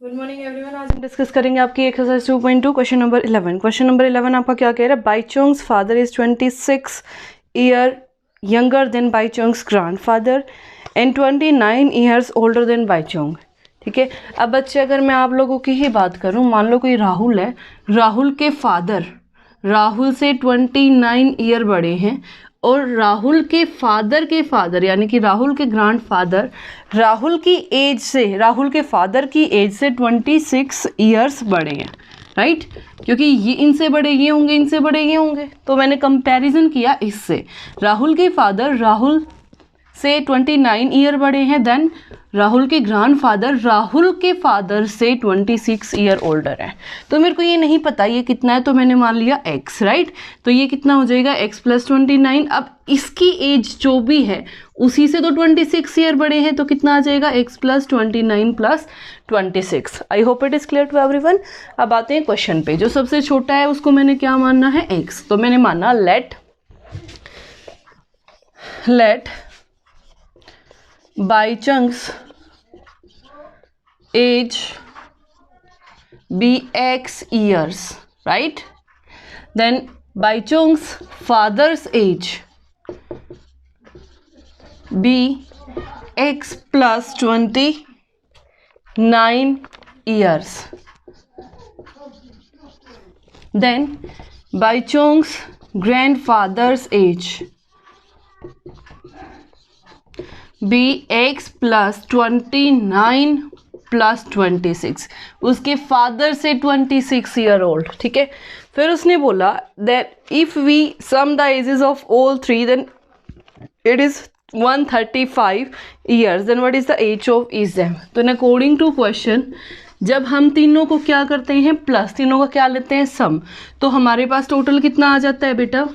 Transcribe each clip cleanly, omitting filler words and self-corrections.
Good morning everyone. आज हम discuss करेंगे आपकी exercise 2.2 question number 11। Question number 11 आपका क्या कह रहा है? Bhaichung's father is 26 year younger than Bhaichung's grandfather and 29 years older than Bhaichung. ठीक है, अब बच्चे अगर मैं आप लोगों की ही बात करूं, मान लो कोई राहुल है, राहुल के फादर राहुल से 29 ईयर बड़े हैं और राहुल के फादर यानी कि राहुल के ग्रैंडफादर राहुल के फादर की एज से 26 ईयर्स बड़े हैं, राइट? क्योंकि ये इनसे बड़े ये होंगे, इनसे बड़े ये होंगे, तो मैंने कंपैरिजन किया इससे। राहुल के फादर राहुल से 29 ईयर बड़े हैं, देन राहुल के ग्रैंडफादर राहुल के फादर से 26 ईयर ओल्डर है। तो मेरे को ये नहीं पता ये कितना है, तो मैंने मान लिया x, राइट? तो ये कितना हो जाएगा? x + 29। अब इसकी एज जो भी है उसी से तो 26 ईयर बड़े हैं, तो कितना आ जाएगा? x + 29 + 26। I hope it is clear to everyone. अब आते हैं क्वेश्चन पे। जो सबसे छोटा है उसको मैंने क्या मानना है? x। तो मैंने माना late बाईचुंग्स age be x years, right? Then Baichung's father's age be x + 29 years. Then Baichung's grandfather's age be x + 29 + 26। उसके फादर से 26 ईयर ओल्ड। ठीक है, फिर उसने बोला that if we sum the ages of all three then it is 135 years, then what is the age of each them. तो in according to question जब हम तीनों को क्या करते हैं? प्लस, तीनों का क्या लेते हैं? सम। तो हमारे पास टोटल कितना आ जाता है बेटा?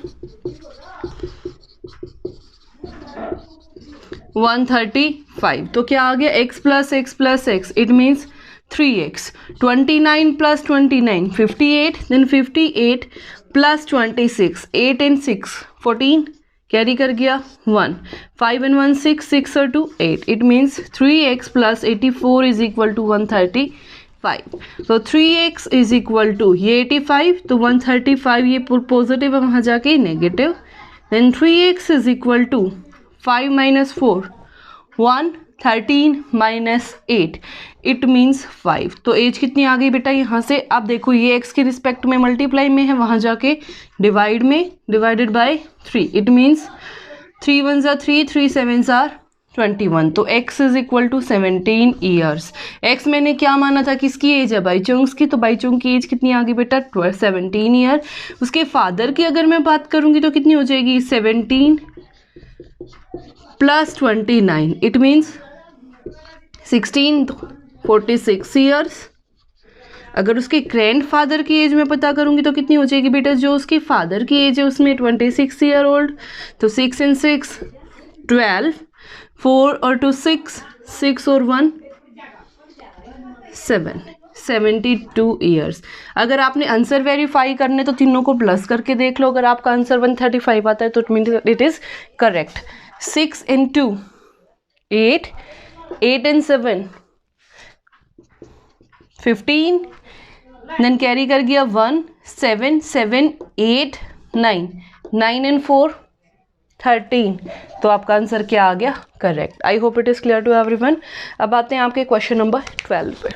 135। तो क्या आ गया? x + x + x, it means 3x। 29 + 29 58, देन 58 + 26 8 and 6 14, कैरी कर गया 1, 5 and 1 6, 6 और 2 8, it means 3x + 84 is equal to 135। तो 3x इज इक्वल टू ये 85, तो 135 ये पॉजिटिव है, वहाँ जाके negative. Then 3x is equal to 5 - 4 1, 13 - 8, it means 5। तो एज कितनी आ गई बेटा यहाँ से? अब देखो ये x के रिस्पेक्ट में मल्टीप्लाई में है, वहाँ जाके डिवाइड में, डिवाइडेड बाय 3, इट मीन्स 3 1 = 3, 3 7 = 21। तो x is equal to 17 years. x मैंने क्या माना था? किसकी एज है? बाईचुंग्स की। तो बाईचुंग की एज कितनी आ गई बेटा? 17 ईयर। उसके फादर की अगर मैं बात करूँगी तो कितनी हो जाएगी? 17 + 29, इट मीन्स 16, 46 ईयर्स। अगर उसके ग्रैंडफादर की एज में पता करूंगी तो कितनी हो जाएगी बेटा? जो उसके फादर की एज है उसमें 26 ईयर ओल्ड, तो 6 and 6 12, 4 और 2 6, 6 और 1 7, 72 ईयर्स। अगर आपने आंसर वेरीफाई करने तो तीनों को प्लस करके देख लो। अगर आपका आंसर 135 आता है तो it means it is correct. 6 and 2 8, 8 and 7 15, then carry कर गया 1 7 7 8 9, 9 and 4 13। तो आपका आंसर क्या आ गया? Correct. I hope it is clear to everyone. अब आते हैं आपके क्वेश्चन नंबर 12 पे।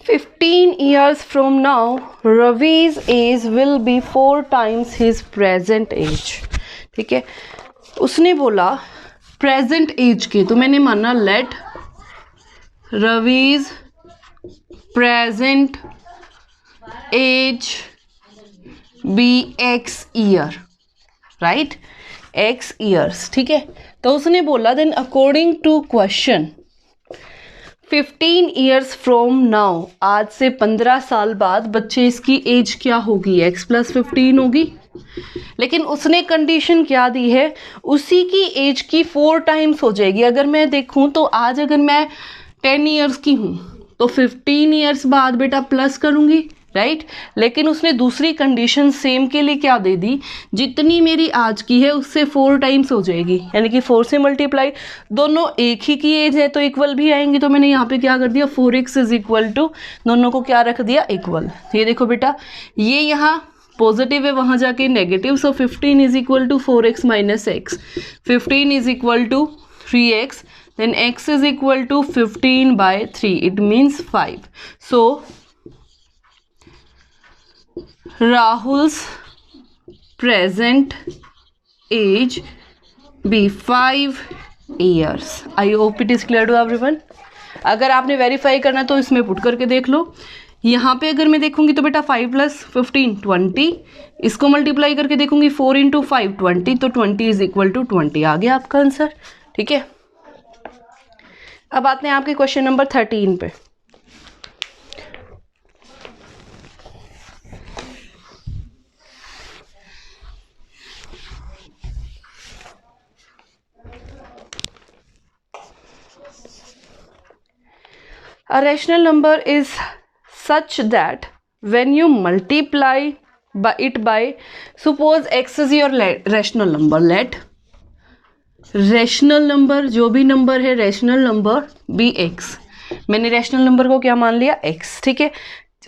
"15 years from now, Ravi's age will be 4 times his present age." ठीक है, उसने बोला प्रेजेंट एज के, तो मैंने माना let Ravi's present age be x year, right? x years. ठीक है, तो उसने बोला then according to question 15 years from now, आज से 15 साल बाद बच्चे इसकी एज क्या होगी? x + 15 होगी। लेकिन उसने कंडीशन क्या दी है? उसी की एज की 4 टाइम्स हो जाएगी। अगर मैं देखूं तो आज अगर मैं 10 ईयर्स की हूँ तो 15 ईयर्स बाद बेटा प्लस करूँगी, राइट। लेकिन उसने दूसरी कंडीशन सेम के लिए क्या दे दी, जितनी मेरी आज की है उससे 4 टाइम्स हो जाएगी, यानी कि 4 से मल्टीप्लाई, दोनों एक ही की एज है तो इक्वल भी आएंगी। तो मैंने यहाँ पे क्या कर दिया, 4x इज इक्वल टू, दोनों को क्या रख दिया, इक्वल। ये देखो बेटा, ये यहाँ पॉजिटिव है, वहाँ जाके negative, so 15 is equal to 4x minus x, 15 is equal to 3x, then x is equal to 15 by 3, it means 5. So Rahul's present age be 5 years. I hope it is clear to everyone. अगर आपने verify करना तो इसमें put करके देख लो। यहाँ पे अगर मैं देखूंगी तो बेटा 5 प्लस 15 20, इसको मल्टीप्लाई करके देखूंगी 4 इंटू 5 20, तो 20 इज इक्वल टू 20 आ गया आपका आंसर, ठीक है। अब आते हैं आपके क्वेश्चन नंबर 13 पे। A rational number is such that when you multiply it by, suppose x is your rational number, let rational number, जो भी नंबर है रैशनल नंबर बी एक्स, मैंने रैशनल नंबर को क्या मान लिया, एक्स, ठीक है।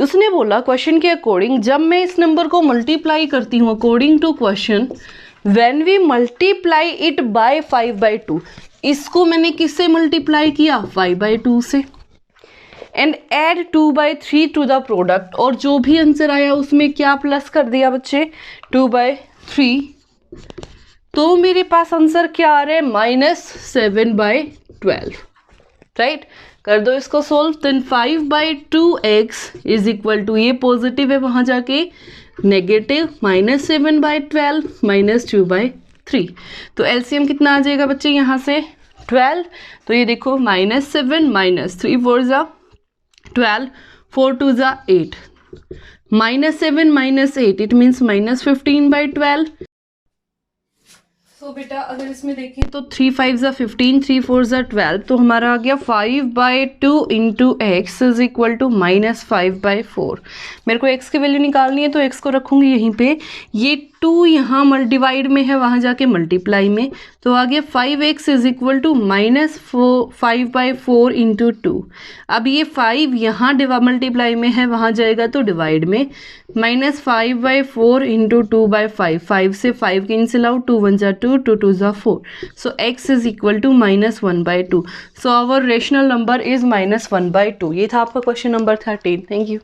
उसने बोला क्वेश्चन के अकॉर्डिंग जब मैं इस नंबर को मल्टीप्लाई करती हूँ, according to question, when we multiply it by 5/2, इसको मैंने किससे मल्टीप्लाई किया, 5/2 से, and add 2/3 to the product, और जो भी आंसर आया उसमें क्या प्लस कर दिया बच्चे, 2/3, तो मेरे पास आंसर क्या आ रहा है, -7/12, राइट। कर दो इसको solve, then 5/2x is equal to, ये पॉजिटिव है वहां जाके नेगेटिव, -7/12 -2/3, तो एलसीएम कितना आ जाएगा बच्चे यहाँ से 12, तो ये देखो -7 -3 4 ज़ा 12, 4 2 ज़ा 8, -7 -8 इट मीन्स -15/12। तो बेटा अगर इसमें देखें तो 3 5 ज़ा 15, 3 4 ज़ा 12, तो हमारा आ गया 5/2 into x is equal to -5/4। मेरे को x की वैल्यू निकालनी है तो x को रखूँगी यहीं पे, ये 2 यहाँ डिवाइड में है, वहाँ जाके मल्टीप्लाई में, तो आ गया 5x is equal to -5/4 into 2। अब ये 5 यहाँ मल्टीप्लाई में है, वहाँ जाएगा तो डिवाइड में, -5/4 इंटू 2/5, 5 से 5 कैंसिल आउट, 2 1 ज़ा 2, 2 2 ज़ा 4, so x is equal to -1/2, so our rational number is -1/2। ये था आपका क्वेश्चन नंबर 13। Thank you.